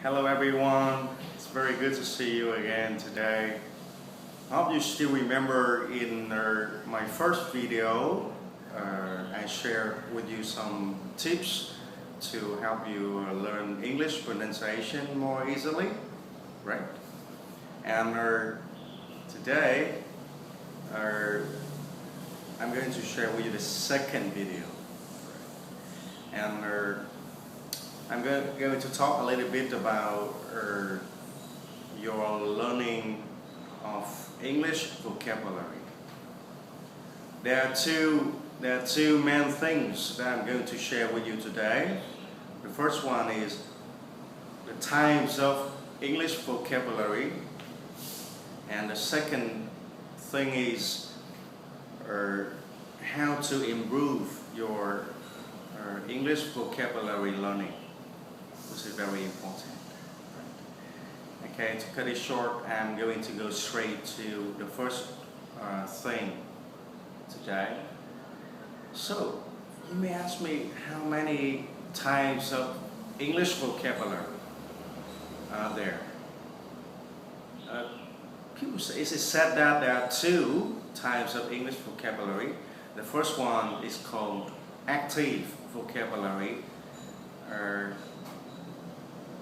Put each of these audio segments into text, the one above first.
Hello everyone, it's very good to see you again today. I hope you still remember in my first video I shared with you some tips to help you learn English pronunciation more easily, right? And today I'm going to share with you the second video. And I'm going to talk a little bit about your learning of English vocabulary. There are two main things that I'm going to share with you today. The first one is the types of English vocabulary, and the second thing is how to improve your English vocabulary learning. This is very important. Okay, to cut it short, I'm going to go straight to the first thing today. So, you may ask me how many types of English vocabulary are there? People say, it is said that there are two types of English vocabulary. The first one is called active vocabulary.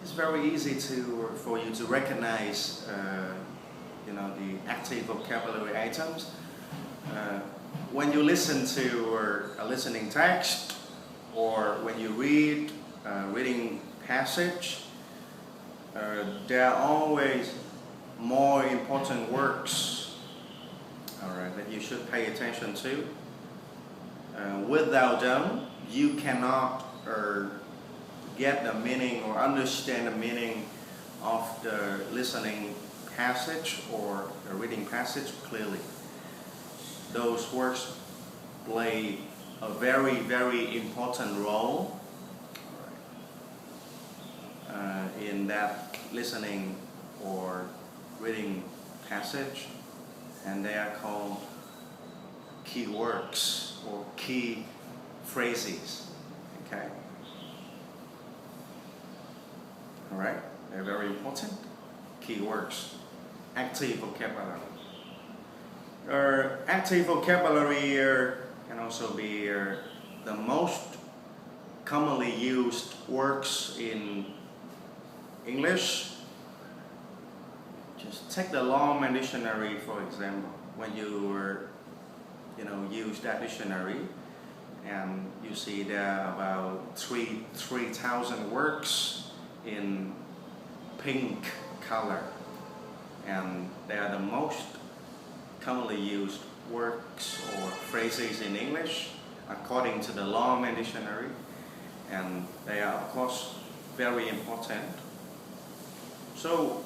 It's very easy for you to recognize the active vocabulary items. When you listen to a listening text, or when you read a reading passage, there are always more important words, that you should pay attention to. Without them, you cannot get the meaning or understand the meaning of the listening passage or the reading passage clearly. Those words play a very, very important role in that listening or reading passage, and they are called keywords or key phrases. Okay? Alright? They're very important. Keywords. Active vocabulary. Active vocabulary can also be the most commonly used words in English. Just take the Longman Dictionary for example. When you use that dictionary, and you see there are about 3,000 words in pink color, and they are the most commonly used words or phrases in English according to the Longman Dictionary, and they are of course very important. So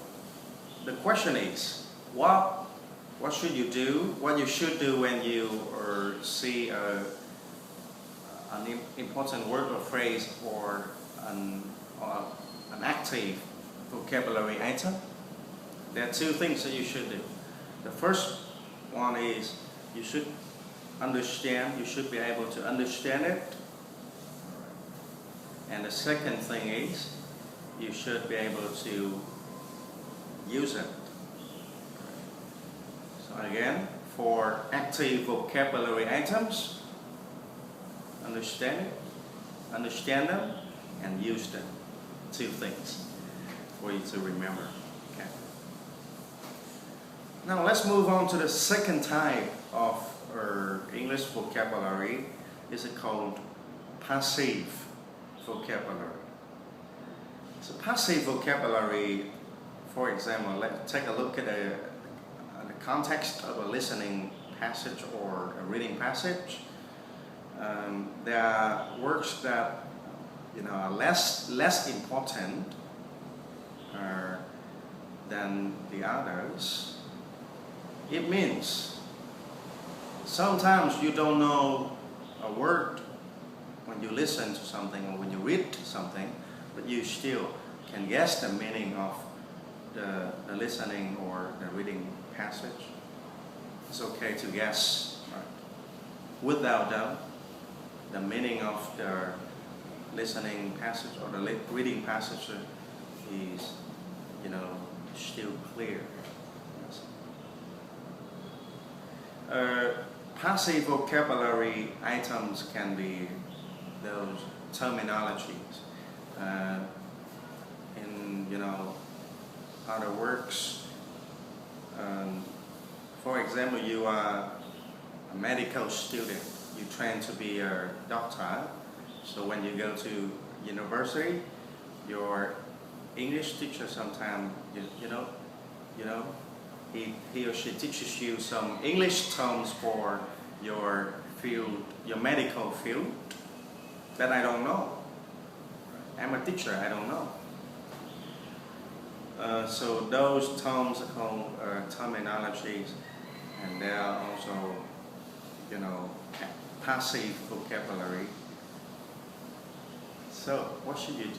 the question is, what should you do? What you should do when you see an important word or phrase or an active vocabulary item? There are two things that you should do. The first one is you should understand, you should be able to understand it. And the second thing is you should be able to use it. So again, for active vocabulary items, understand them, and use them. Two things for you to remember. Okay. Now let's move on to the second type of English vocabulary. Is it called passive vocabulary? So passive vocabulary, for example, let's take a look at the context of a listening passage or a reading passage. There are words that are less important than the others. It means sometimes you don't know a word when you listen to something or when you read something, but you still can guess the meaning of the listening or the reading passage. It's okay to guess, right? Without doubt, the meaning of the listening passage or the reading passage is, still clear. Yes. Passive vocabulary items can be those terminologies in other works. For example, you are a medical student. You train to be a doctor. So when you go to university, your English teacher sometimes he or she teaches you some English terms for your field, your medical field, that I don't know. I'm a teacher, I don't know. So those terms are called terminologies, and they are also, passive vocabulary. So what should you do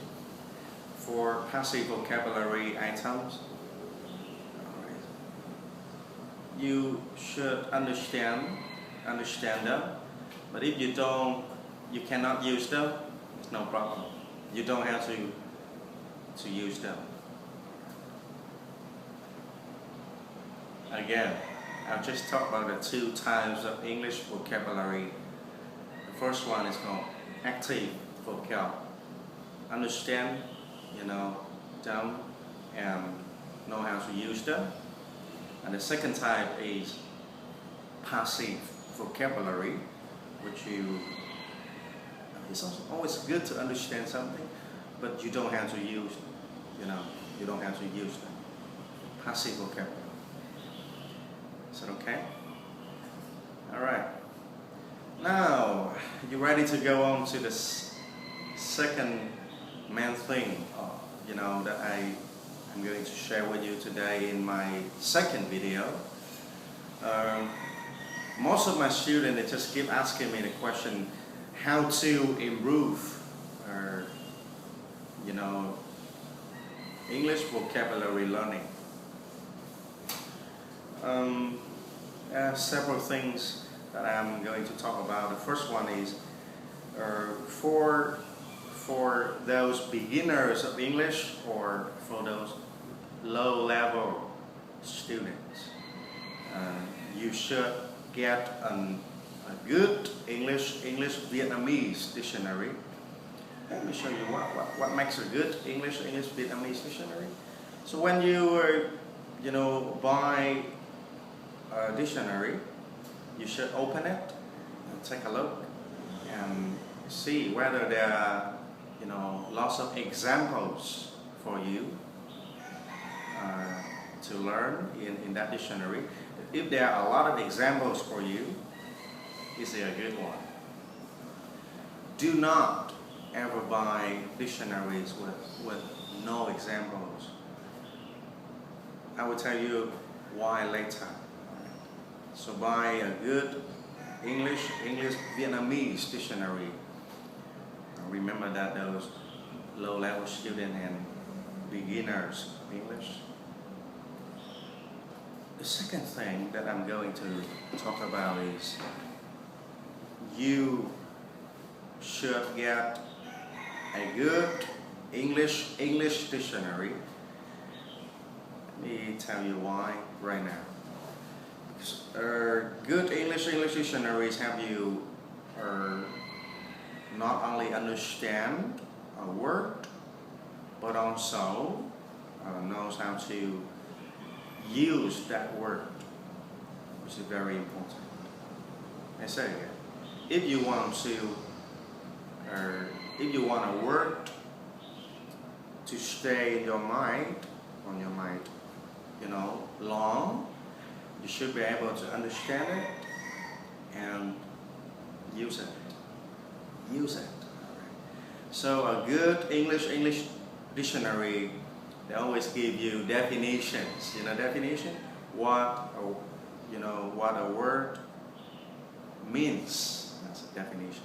for passive vocabulary items? You should understand them, but if you cannot use them, it's no problem. You don't have to use them. Again, I'll just talk about the two types of English vocabulary. The first one is called active vocab. Understand, them, and know how to use them. And the second type is passive vocabulary, which it's also always good to understand something, but you don't have to use, you don't have to use them. Passive vocabulary. Is that okay? All right. Now, you ready to go on to the second main thing, that I'm going to share with you today in my second video. Most of my students, they just keep asking me the question, how to improve English vocabulary learning. There are several things that I'm going to talk about. The first one is for those beginners of English, or for those low-level students, you should get a good English Vietnamese dictionary. Let me show you what makes a good English Vietnamese dictionary. So when you buy a dictionary, you should open it and take a look and see whether there are lots of examples for you to learn in that dictionary. If there are a lot of examples for you, is it a good one? Do not ever buy dictionaries with no examples. I will tell you why later. So buy a good English Vietnamese dictionary. Remember that those low-level students and beginners of English. The second thing that I'm going to talk about is you should get a good English dictionary. Let me tell you why right now. Because good English dictionaries help you not only understand a word, but also knows how to use that word, which is very important. I say again, if you want a word to stay in your mind, long, you should be able to understand it and use it. So a good English dictionary, they always give you definitions. Definition, what a word means. That's a definition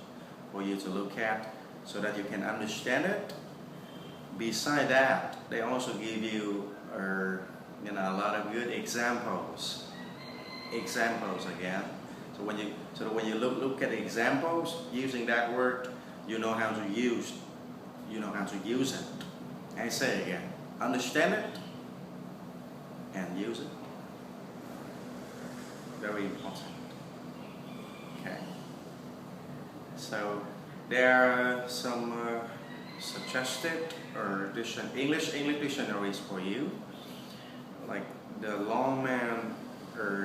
for you to look at so that you can understand it. Beside that, they also give you a lot of good examples. Again. So when you look at examples using that word, you know how to use it. I say again, understand it and use it. Very important. Okay. So there are some suggested or English dictionaries for you, like the Longman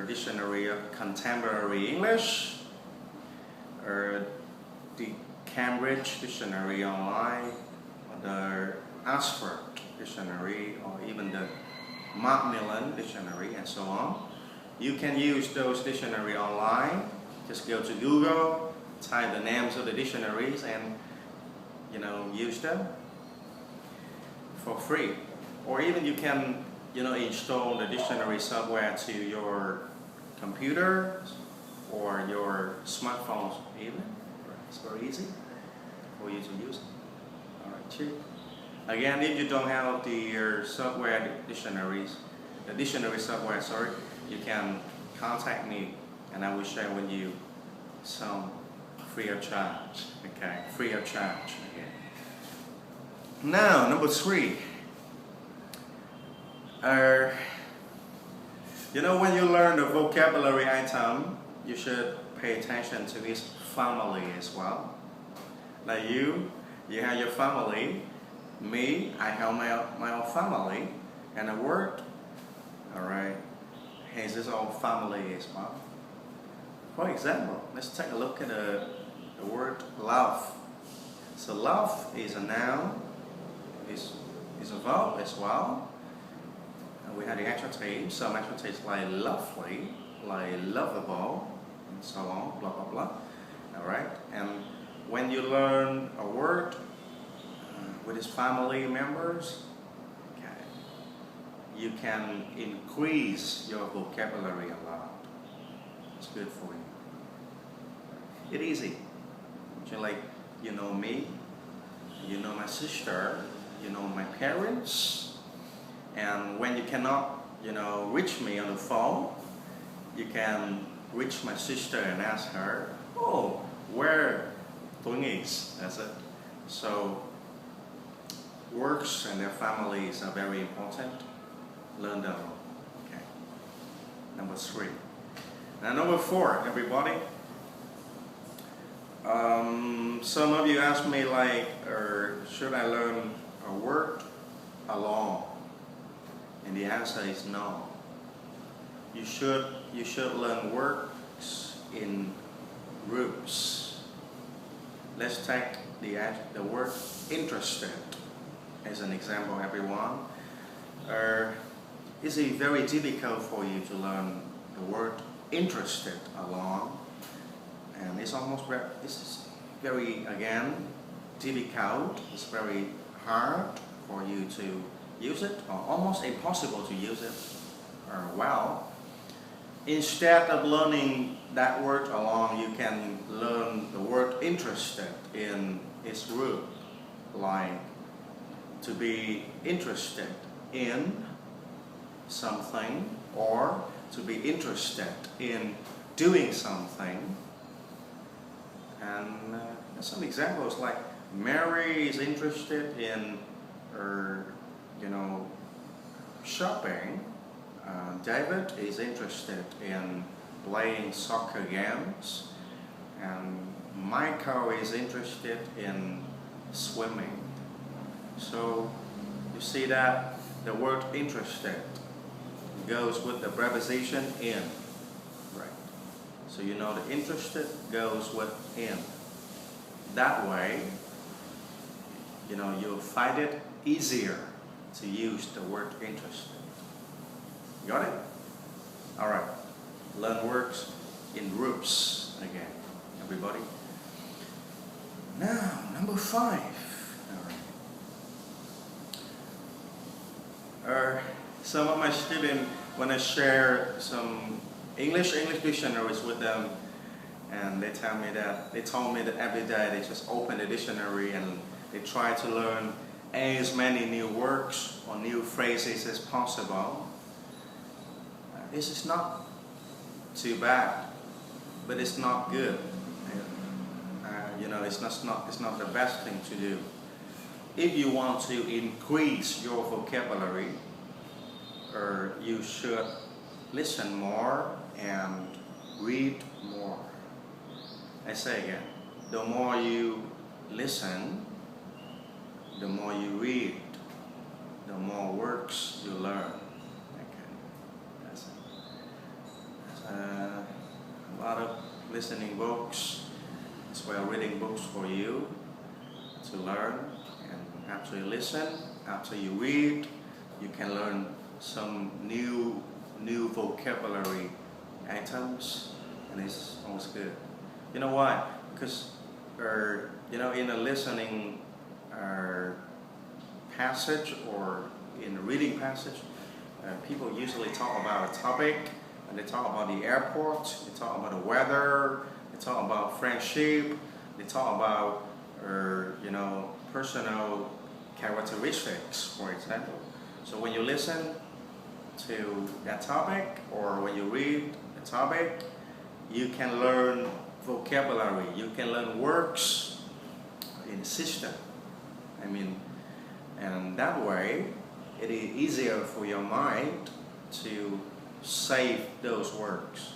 Dictionary of Contemporary English, or the Cambridge Dictionary Online, or the Oxford Dictionary, or even the Macmillan Dictionary, and so on. You can use those dictionaries online. Just go to Google, type the names of the dictionaries, and use them for free. Or even you can install the dictionary software to your computer or your smartphones even. It's very easy for you to use. Alright, cheap. Again, if you don't have the dictionary software, you can contact me and I will share with you some free of charge. Okay, free of charge again. Now, number 3. When you learn the vocabulary item, you should pay attention to its family as well. Like you have your family. Me, I have my own family. And a word, alright, has its own family as well. For example, let's take a look at the word love. So love is a noun, is a verb as well. And we have the adjective, some adjectives like lovely, like lovable, and so on, blah blah blah. Alright, and when you learn a word with its family members, okay, you can increase your vocabulary a lot. It's good for you. It's easy. You know me, you know my sister, you know my parents, and when you cannot, reach me on the phone, you can reach my sister and ask her, oh, where TUN is. That's it. So works and their families are very important. Learn them. Okay. Number 3. Now number 4, everybody. Some of you ask me should I learn a word alone? And the answer is no. You should learn words in groups. Let's take the word interested as an example, everyone. Is it very difficult for you to learn the word interested alone? And it's very, again, difficult. It's very hard for you to use it, or almost impossible to use it well. Instead of learning that word alone, you can learn the word interested in its root, like to be interested in something, or to be interested in doing something. And some examples like Mary is interested in shopping. David is interested in playing soccer games, and Michael is interested in swimming. So you see that the word interested goes with the preposition in, right? So the interested goes with in. That way, you'll find it easier to use the word interested. Got it? Alright. Learn words in groups again, everybody. Now, number 5. Alright. Some of my students, when I share some English dictionaries with them, and they told me that every day they just open the dictionary and they try to learn as many new words or new phrases as possible. This is not too bad, but it's not good. It's not the best thing to do. if you want to increase your vocabulary, you should listen more and read more. I say again, the more you listen, the more you read, the more words you learn. Okay, that's it. A lot of listening books as well, reading books for you to learn. And after you listen, after you read, you can learn some new vocabulary items, and it's always good. You know why? Because in a listening passage or in a reading passage, people usually talk about a topic, and they talk about the airport, they talk about the weather, they talk about friendship, they talk about personal characteristics, for example. So when you listen to that topic, or when you read the topic, you can learn vocabulary, you can learn words in the system. And that way it is easier for your mind to save those words,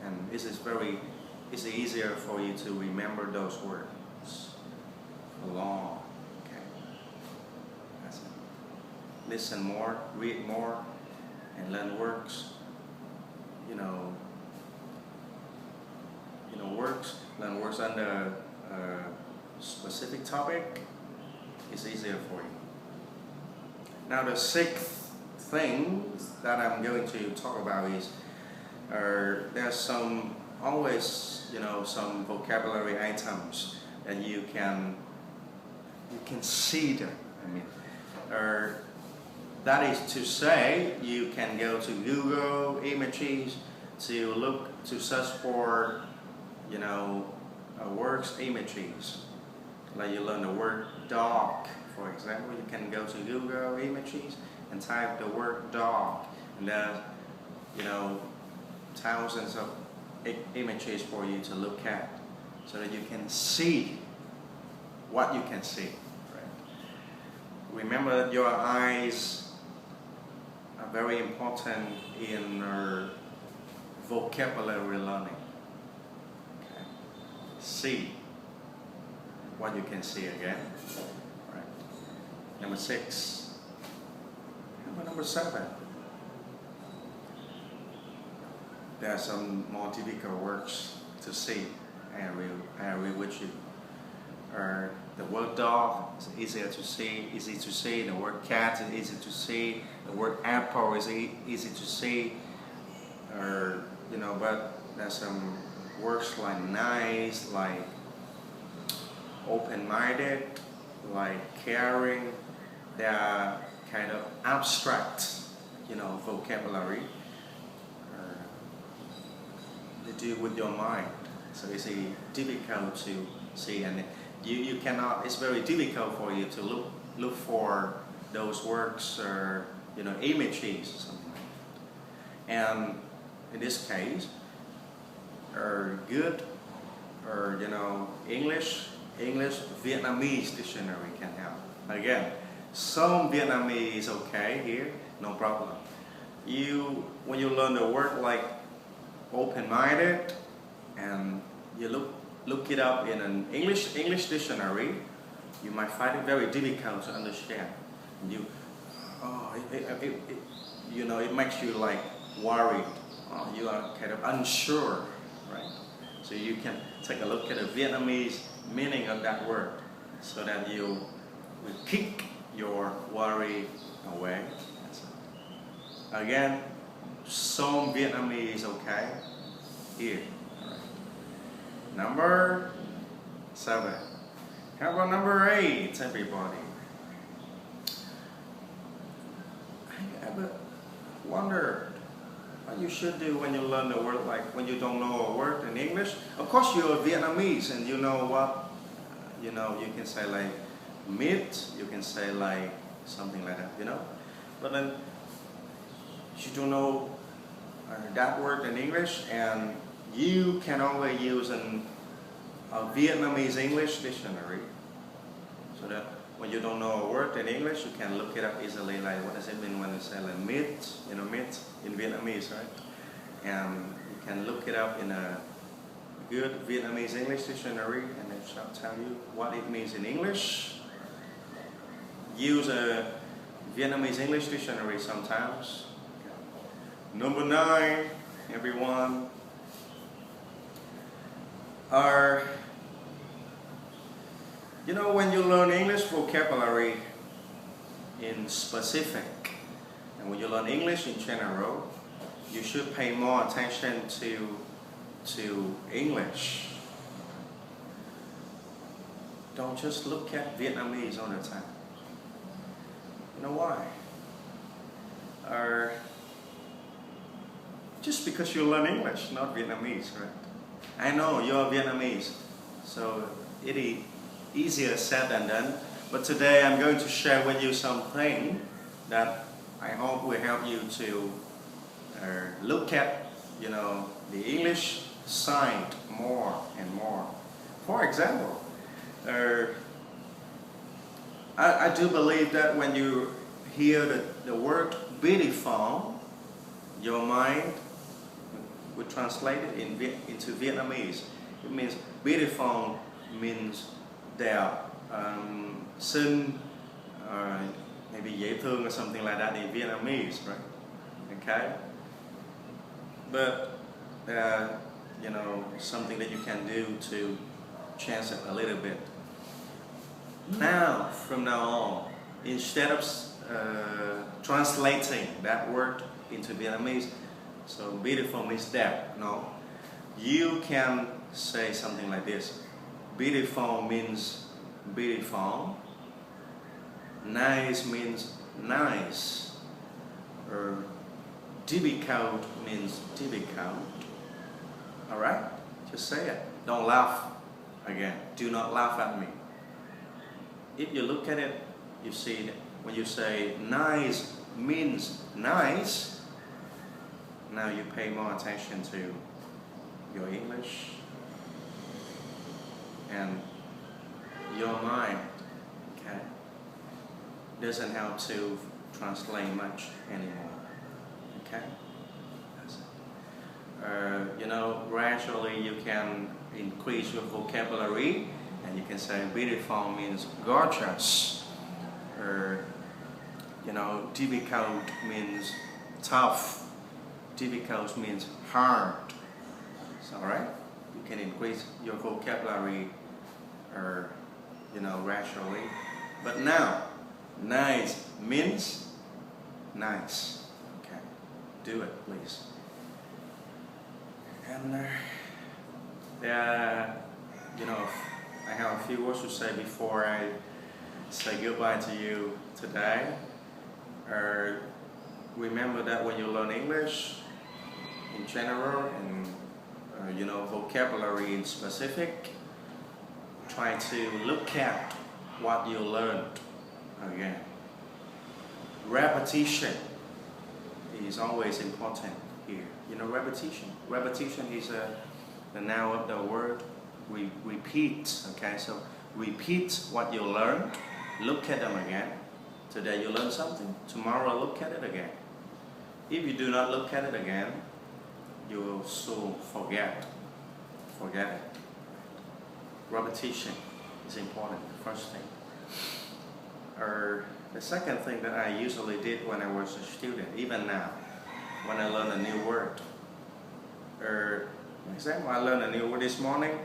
and it's easier for you to remember those words for long. Okay, that's it. Listen more, read more, and learn words. Learn words under a specific topic. It's easier for you. Now the sixth thing that I'm going to talk about is there's always some vocabulary items that you can see them. That is to say, you can go to Google images to search for words images. Like you learn the word dog, for example, you can go to Google images and type the word dog, and there are thousands of images for you to look at, so that you can see what you can see. Right? Remember that your eyes are very important in vocabulary learning. Okay? See what you can see again. Right. Number 6. Number 7. There are some more difficult words to see. I read with you. The word dog is easy to see. The word cat is easy to see. The word apple is easy to see. But there's some words like nice, like open-minded, like caring. They are kind of abstract, vocabulary. They deal with your mind, so it's difficult to see, and you cannot. It's very difficult for you to look for those words or images or something like that. And in this case, good English Vietnamese dictionary can help. Again, some Vietnamese is okay here, no problem. When you learn the word like open-minded, and you look it up in an English dictionary, you might find it very difficult to understand. It makes you like worried. You are kind of unsure, right? So you can take a look at the Vietnamese meaning of that word, so that you will kick your worry away. Again, some Vietnamese is okay here. Right. Number 7. How about number 8, everybody? Have you ever wondered what you should do when you learn the word, like when you don't know a word in English? Of course, you're Vietnamese, and you know what, you can say like meat, you can say like something like that, But then you don't know that word in English, and you can only use a Vietnamese English dictionary, so that when you don't know a word in English, you can look it up easily, like what does it mean when you say like meat, meat in Vietnamese, right? And you can look it up in a good Vietnamese English dictionary, and it shall tell you what it means in English. Use a Vietnamese English dictionary sometimes. Number 9, everyone, are, when you learn English vocabulary in specific, and when you learn English in general, you should pay more attention to English. Don't just look at Vietnamese all the time. You know why? Just because you learn English, not Vietnamese, right? I know you're Vietnamese, so it is easier said than done. But today I'm going to share with you something that I hope will help you to look at, the English side more and more. For example, I do believe that when you hear the word beautiful, your mind would translate it into Vietnamese. It means beautiful means đẹp, xinh, maybe dễ thương or something like that in Vietnamese, right? Okay? But something that you can do to change it a little bit. Now, from now on, instead of translating that word into Vietnamese, so beautiful means đẹp, no, you can say something like this. Beautiful means beautiful. Nice means nice. Or difficult means difficult. Alright? Just say it. Don't laugh again. Do not laugh at me. If you look at it, you see that when you say nice means nice, now you pay more attention to your English and your mind, okay, doesn't help to translate much anymore, okay? That's it. Gradually you can increase your vocabulary, and you can say beautiful means gorgeous, or difficult means tough, difficult means hard. It's alright. You can increase your vocabulary, gradually. But now, nice means nice. Okay, do it, please. And I have a few words to say before I say goodbye to you today. Remember that when you learn English in general and vocabulary in specific, try to look at what you learned again. Repetition is always important here. Repetition. Repetition is the noun of the word. We repeat. Okay, so repeat what you learned. Look at them again. Today you learn something. Tomorrow look at it again. If you do not look at it again, you will soon forget it. Repetition is important, the first thing. The second thing that I usually did when I was a student, even now, when I learn a new word. For example, I learned a new word this morning,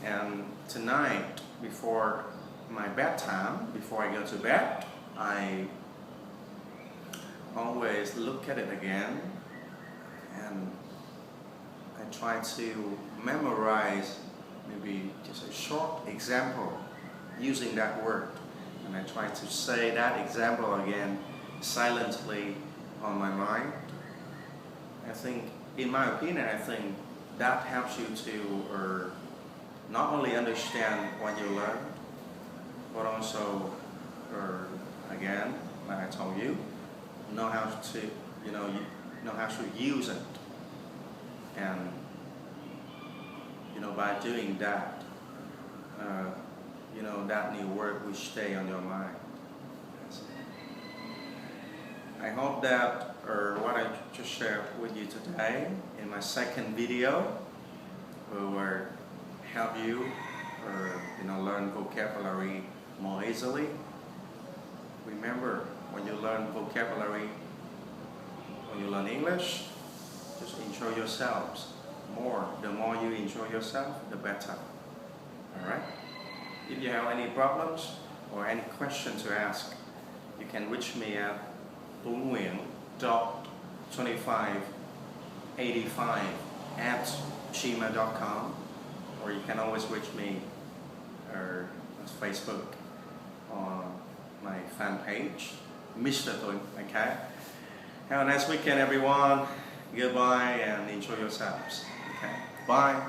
and tonight, before my bedtime, before I go to bed, I always look at it again, and I try to memorize maybe just a short example using that word, and I try to say that example again silently on my mind. I think, in my opinion, that helps you to not only understand what you learn, but also, again, like I told you, know how to use it. And by doing that, that new word will stay on your mind. I hope that what I just shared with you today in my second video will help you learn vocabulary more easily. Remember, when you learn vocabulary, when you learn English, just enjoy yourselves more. The more you enjoy yourself, the better. Alright? If you have any problems or any questions to ask, you can reach me at TUUN.2585@gmail.com, or you can always reach me on Facebook on my fan page, Mr. TUN. Okay? Have a nice weekend, everyone. Goodbye and enjoy yourselves. Okay? Bye.